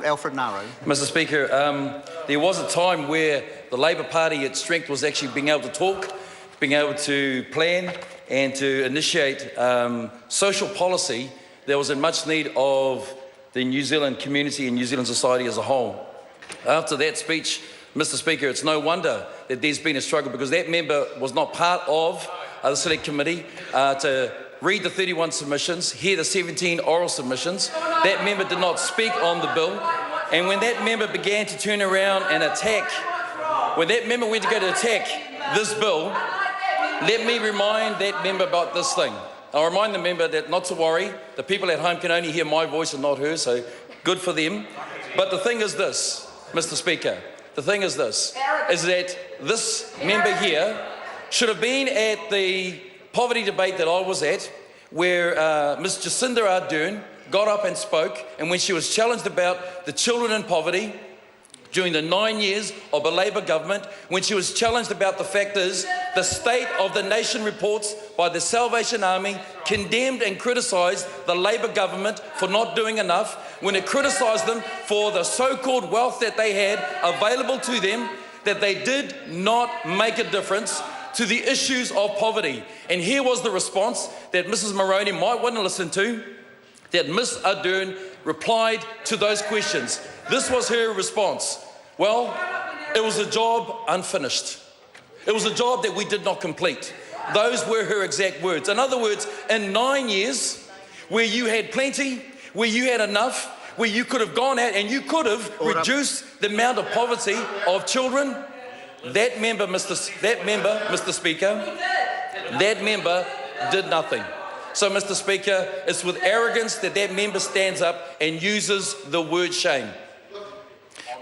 Alfred Naro. Mr. Speaker, there was a time where the Labor Party, its strength was actually being able to talk, being able to plan and to initiate social policy that was in much need of the New Zealand community and New Zealand society as a whole. After that speech, Mr. Speaker, it's no wonder that there's been a struggle, because that member was not part of the Select Committee to read the 31 submissions, hear the 17 oral submissions. That member did not speak on the bill. And when that member began to turn around and attack, when that member went to go to attack this bill, let me remind that member about this thing. I'll remind the member that not to worry, the people at home can only hear my voice and not hers, so good for them. But the thing is this, Mr. Speaker, the thing is this, is that this member here should have been at the poverty debate that I was at, where Ms. Jacinda Ardern got up and spoke, and when she was challenged about the children in poverty during the 9 years of a Labor government, when she was challenged about the fact is the State of the Nation reports by the Salvation Army condemned and criticised the Labor government for not doing enough, when it criticised them for the so-called wealth that they had available to them, that they did not make a difference to the issues of poverty. And here was the response that Mrs. Moroney might want to listen to, that Ms. Ardern replied to those questions. This was her response. Well, it was a job unfinished. It was a job that we did not complete. Those were her exact words. In other words, in 9 years, where you had plenty, where you had enough, where you could have gone out and you could have reduced the amount of poverty of children, that member, Mr. Speaker, that member did nothing. So, Mr. Speaker, it's with arrogance that that member stands up and uses the word shame.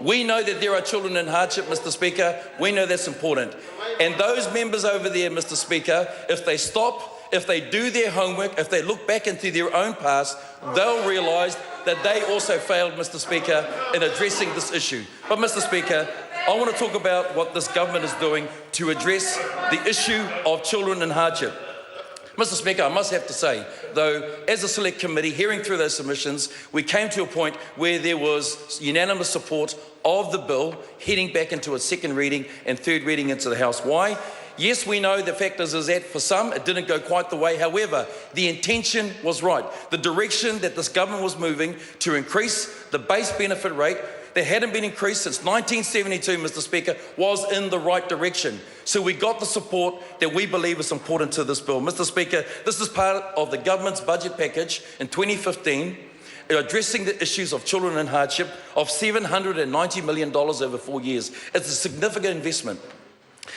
We know that there are children in hardship, Mr. Speaker. We know that's important. And those members over there, Mr. Speaker, if they stop, if they do their homework, if they look back into their own past, they'll realise that they also failed, Mr. Speaker, in addressing this issue. But, Mr. Speaker, I want to talk about what this government is doing to address the issue of children in hardship. Mr. Speaker, I must have to say, though, as a Select Committee, hearing through those submissions, we came to a point where there was unanimous support of the bill heading back into a second reading and third reading into the House. Why? Yes, we know the fact is that for some it didn't go quite the way. However, the intention was right. The direction that this government was moving to increase the base benefit rate that hadn't been increased since 1972, Mr. Speaker, was in the right direction. So we got the support that we believe is important to this bill. Mr. Speaker, this is part of the government's budget package in 2015, addressing the issues of children in hardship of $790 million over 4 years. It's a significant investment.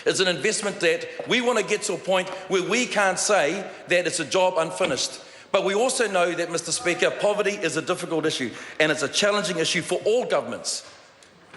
It's an investment that we want to get to a point where we can't say that it's a job unfinished. But we also know that, Mr. Speaker, poverty is a difficult issue, and it's a challenging issue for all governments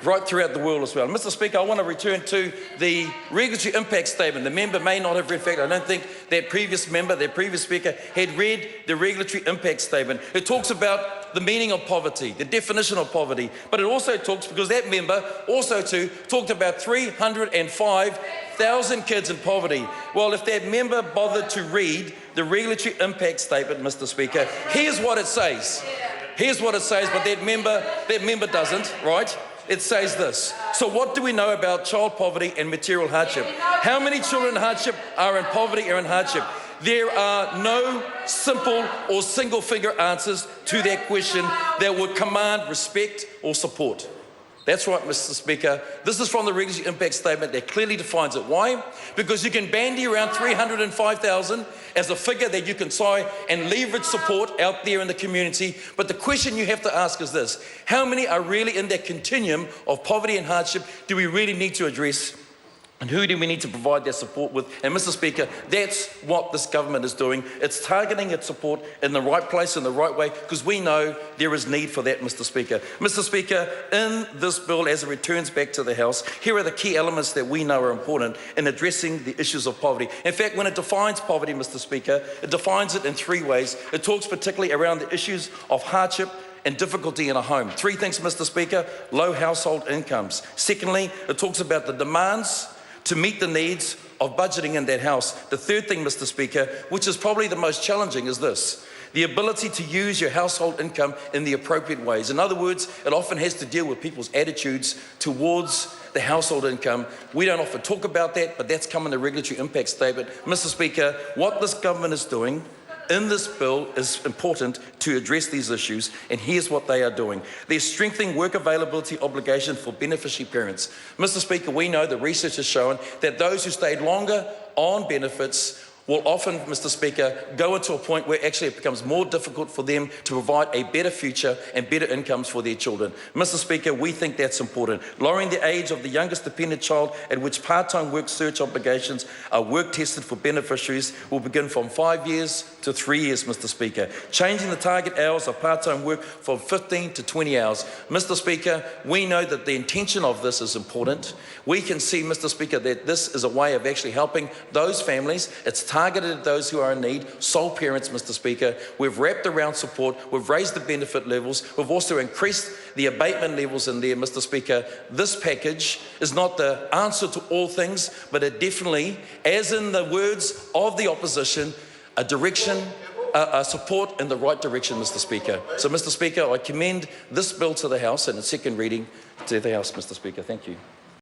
right throughout the world as well. Mr. Speaker, I want to return to the regulatory impact statement. The member may not have read, in fact, I don't think that previous member, that previous speaker, had read the regulatory impact statement. It talks about the meaning of poverty, the definition of poverty, but it also talks, because that member also too talked about 305,000 kids in poverty. Well, if that member bothered to read the regulatory impact statement, Mr. Speaker, here's what it says. Here's what it says, but that member doesn't, right? It says this. So what do we know about child poverty and material hardship? How many children in hardship are in poverty or in hardship? There are no simple or single finger answers to that question that would command respect or support. That's right, Mr. Speaker. This is from the regulatory impact statement that clearly defines it. Why? Because you can bandy around 305,000 as a figure that you can try and leverage support out there in the community. But the question you have to ask is this: how many are really in that continuum of poverty and hardship do we really need to address? And who do we need to provide that support with? And, Mr. Speaker, that's what this government is doing. It's targeting its support in the right place, in the right way, because we know there is need for that, Mr. Speaker. Mr. Speaker, in this bill, as it returns back to the House, here are the key elements that we know are important in addressing the issues of poverty. In fact, when it defines poverty, Mr. Speaker, it defines it in three ways. It talks particularly around the issues of hardship and difficulty in a home. Three things, Mr. Speaker: low household incomes. Secondly, it talks about the demands to meet the needs of budgeting in that house. The third thing, Mr. Speaker, which is probably the most challenging, is this: The ability to use your household income in the appropriate ways. In other words, it often has to deal with people's attitudes towards the household income. We don't often talk about that, but that's come in the regulatory impact statement. Mr. Speaker, what this government is doing in this bill is important to address these issues, and here's what they are doing. They're strengthening work availability obligation for beneficiary parents. Mr. Speaker, we know the research has shown that those who stayed longer on benefits will often, Mr. Speaker, go into a point where actually it becomes more difficult for them to provide a better future and better incomes for their children. Mr. Speaker, we think that's important. Lowering the age of the youngest dependent child at which part-time work search obligations are work-tested for beneficiaries will begin from 5 years to 3 years, Mr. Speaker. Changing the target hours of part-time work from 15 to 20 hours. Mr. Speaker, we know that the intention of this is important. We can see, Mr. Speaker, that this is a way of actually helping those families. It's targeted at those who are in need, sole parents, Mr. Speaker. We've wrapped around support, we've raised the benefit levels, we've also increased the abatement levels in there, Mr. Speaker. This package is not the answer to all things, but it definitely, as in the words of the opposition, a direction, a support in the right direction, Mr. Speaker. So, Mr. Speaker, I commend this bill to the House and its second reading to the House, Mr. Speaker. Thank you.